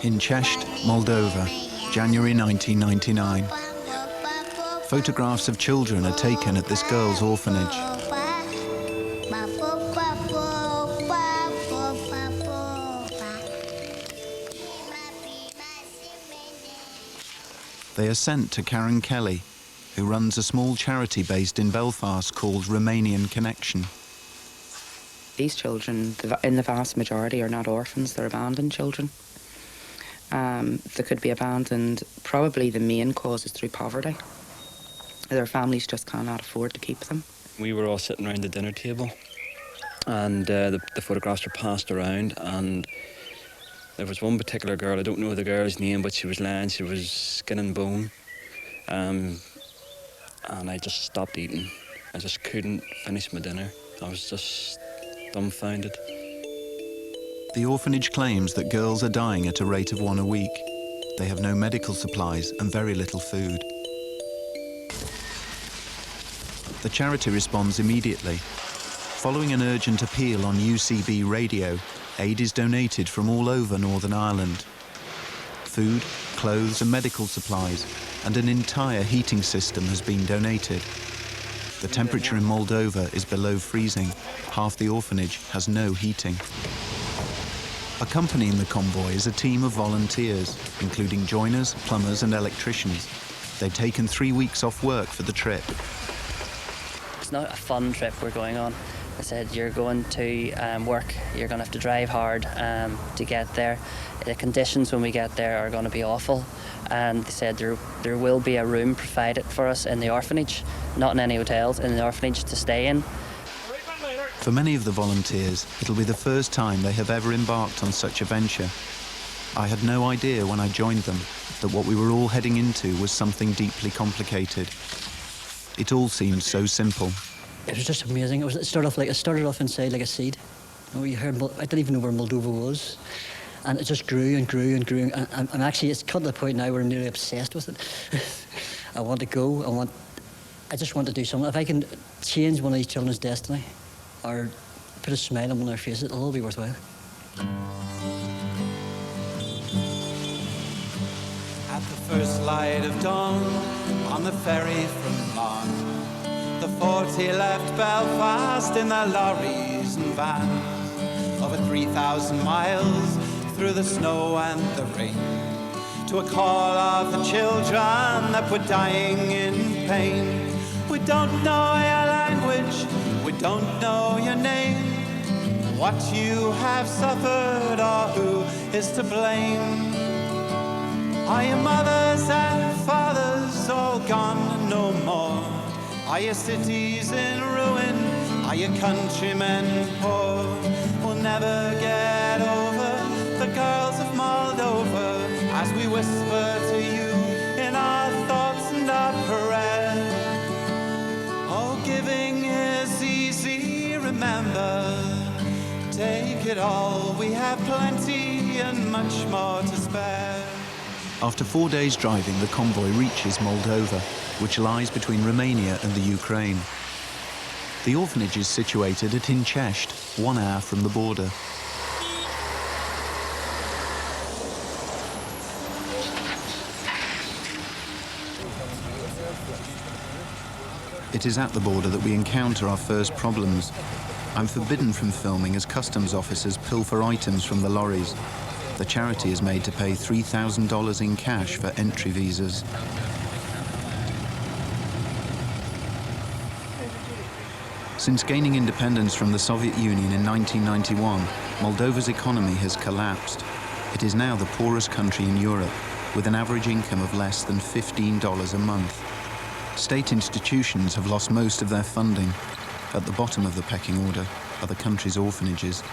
In Chest, Moldova, January 1999. Photographs of children are taken at this girls' orphanage. They are sent to Karen Kelly, who runs a small charity based in Belfast called Romanian Connection. These children, in the vast majority, are not orphans, they're abandoned children. They could be abandoned, probably the main cause is through poverty. Their families just cannot afford to keep them. We were all sitting around the dinner table and the photographs were passed around, and there was one particular girl, I don't know the girl's name, but she was lying, she was skin and bone. And I just stopped eating. I just couldn't finish my dinner. I was just dumbfounded. The orphanage claims that girls are dying at a rate of 1 a week. They have no medical supplies and very little food. The charity responds immediately. Following an urgent appeal on UCB radio, aid is donated from all over Northern Ireland. Food, clothes and medical supplies, and an entire heating system has been donated. The temperature in Moldova is below freezing. Half the orphanage has no heating. Accompanying the convoy is a team of volunteers, including joiners, plumbers and electricians. They've taken 3 weeks off work for the trip. It's not a fun trip we're going on. I said, you're going to work, you're going to have to drive hard to get there. The conditions when we get there are going to be awful. And they said there will be a room provided for us in the orphanage, not in any hotels, in the orphanage to stay in. For many of the volunteers, it'll be the first time they have ever embarked on such a venture. I had no idea when I joined them that what we were all heading into was something deeply complicated. It all seemed so simple. It was just amazing. It started off inside like a seed. You know, I didn't even know where Moldova was. And it just grew and grew and grew. And actually, it's come to the point now where I'm nearly obsessed with it. I want to go. I just want to do something. If I can change one of these children's destiny or put a smile on their face, it'll all be worthwhile. At the first light of dawn, on the ferry from Larne, the 40 left Belfast in their lorries and vans, over 3,000 miles through the snow and the rain, to a call of the children that were dying in pain. We don't know your language, we don't know your name, what you have suffered or who is to blame. Are your mothers and fathers all gone no more? Are your cities in ruin? Are your countrymen poor? We'll never get over the girls of Moldova as we whisper to you in our thoughts and our prayers. Oh, giving is easy, remember. Take it all, we have plenty and much more to spare. After 4 days driving, the convoy reaches Moldova, which lies between Romania and the Ukraine. The orphanage is situated at Chest, 1 hour from the border. It is at the border that we encounter our first problems. I'm forbidden from filming as customs officers pilfer items from the lorries. The charity is made to pay $3,000 in cash for entry visas. Since gaining independence from the Soviet Union in 1991, Moldova's economy has collapsed. It is now the poorest country in Europe, with an average income of less than $15 a month. State institutions have lost most of their funding. At the bottom of the pecking order are the country's orphanages.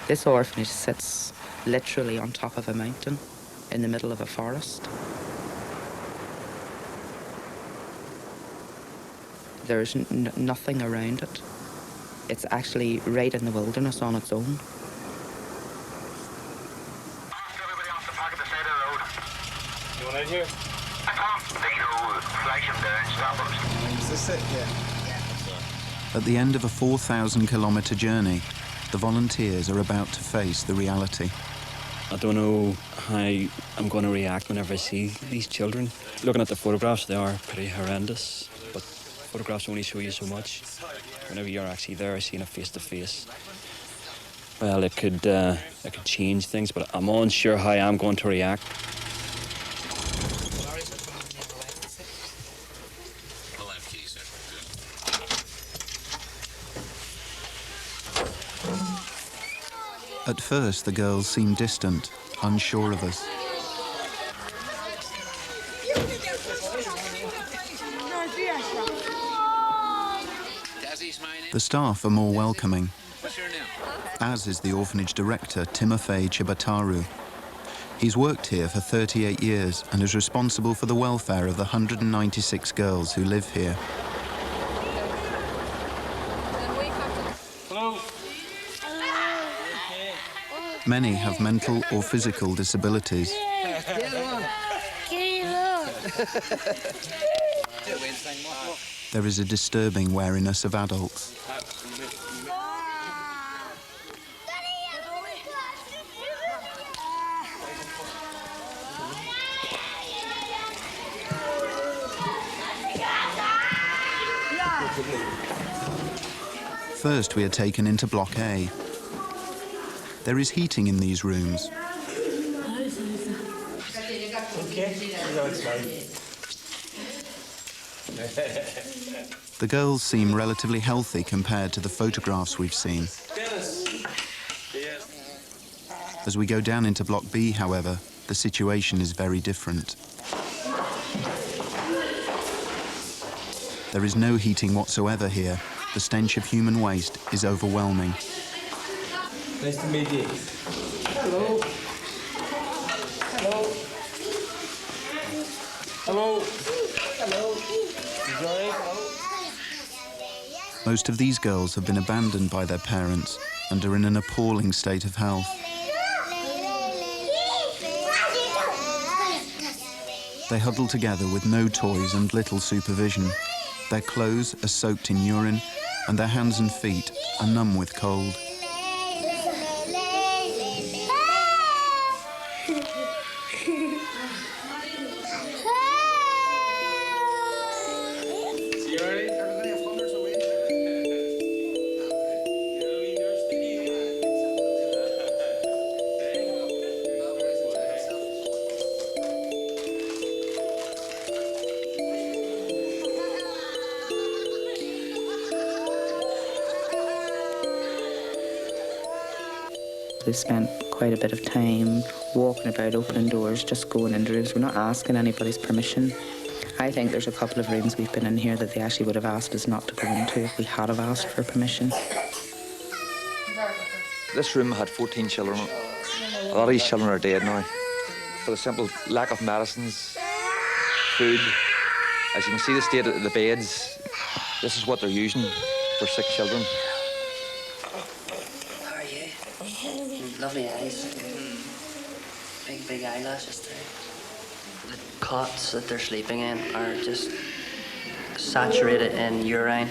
This orphanage sits literally on top of a mountain in the middle of a forest. There's nothing around it. It's actually right in the wilderness on its own. Everybody off the park at the side of the road. You want out here? I can't. They flash them down, stop them. Is this it? Yeah. At the end of a 4,000-kilometre journey, the volunteers are about to face the reality. I don't know how I'm going to react whenever I see these children. Looking at the photographs, they are pretty horrendous, but photographs only show you so much. Whenever you're actually there, seeing it face to face, well, it could change things, but I'm unsure how I'm going to react. At first, the girls seem distant, unsure of us. The staff are more welcoming, as is the orphanage director, Timofey Chibataru. He's worked here for 38 years and is responsible for the welfare of the 196 girls who live here. Many have mental or physical disabilities. There is a disturbing wariness of adults. First, we are taken into Block A. There is heating in these rooms. The girls seem relatively healthy compared to the photographs we've seen. As we go down into Block B, however, the situation is very different. There is no heating whatsoever here. The stench of human waste is overwhelming. Nice to meet you. Hello. Hello. Hello. Hello. Most of these girls have been abandoned by their parents and are in an appalling state of health. They huddle together with no toys and little supervision. Their clothes are soaked in urine and their hands and feet are numb with cold. We've spent quite a bit of time walking about, opening doors, just going into rooms. We're not asking anybody's permission. I think there's a couple of rooms we've been in here that they actually would have asked us not to go into if we had have asked for permission. This room had 14 children. A lot of these children are dead now for the simple lack of medicines, food. As you can see the state of the beds, this is what they're using for sick children. How are you? Lovely eyes. Big eyelashes too. The cots that they're sleeping in are just saturated in urine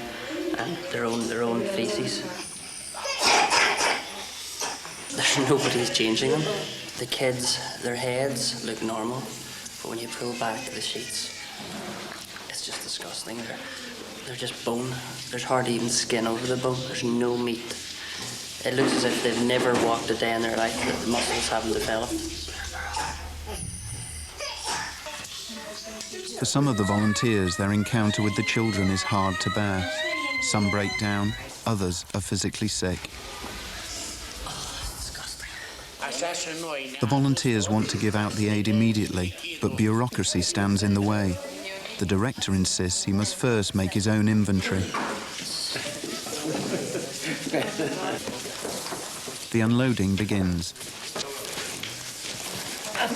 and their own feces. Nobody's changing them. The kids, their heads look normal, but when you pull back the sheets, it's just disgusting. They're just bone. There's hardly even skin over the bone. There's no meat. It looks as if they've never walked a day in their life, that the muscles haven't developed. For some of the volunteers, their encounter with the children is hard to bear. Some break down, others are physically sick. The volunteers want to give out the aid immediately, but bureaucracy stands in the way. The director insists he must first make his own inventory. The unloading begins.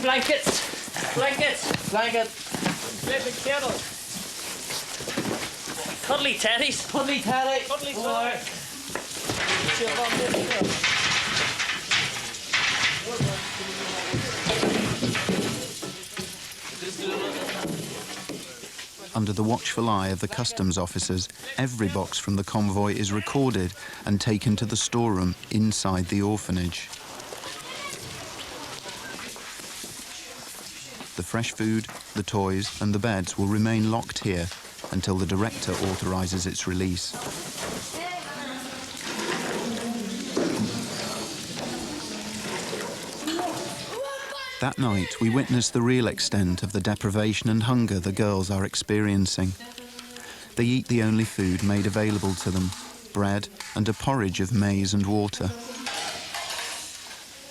Blankets! Blanket! Kettle. Cuddly teddies! Cuddly teddy. Cuddly teddy. Under the watchful eye of the customs officers, every box from the convoy is recorded and taken to the storeroom inside the orphanage. The fresh food, the toys and the beds will remain locked here until the director authorises its release. That night, we witness the real extent of the deprivation and hunger the girls are experiencing. They eat the only food made available to them, bread and a porridge of maize and water.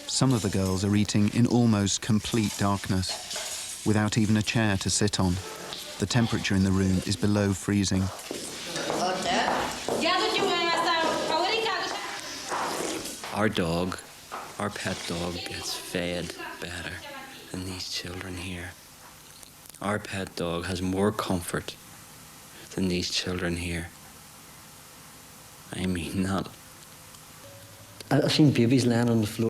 Some of the girls are eating in almost complete darkness, without even a chair to sit on. The temperature in the room is below freezing. Our dog, our pet dog, gets fed better than these children here. Our pet dog has more comfort than these children here. I mean that. I've seen babies laying on the floor.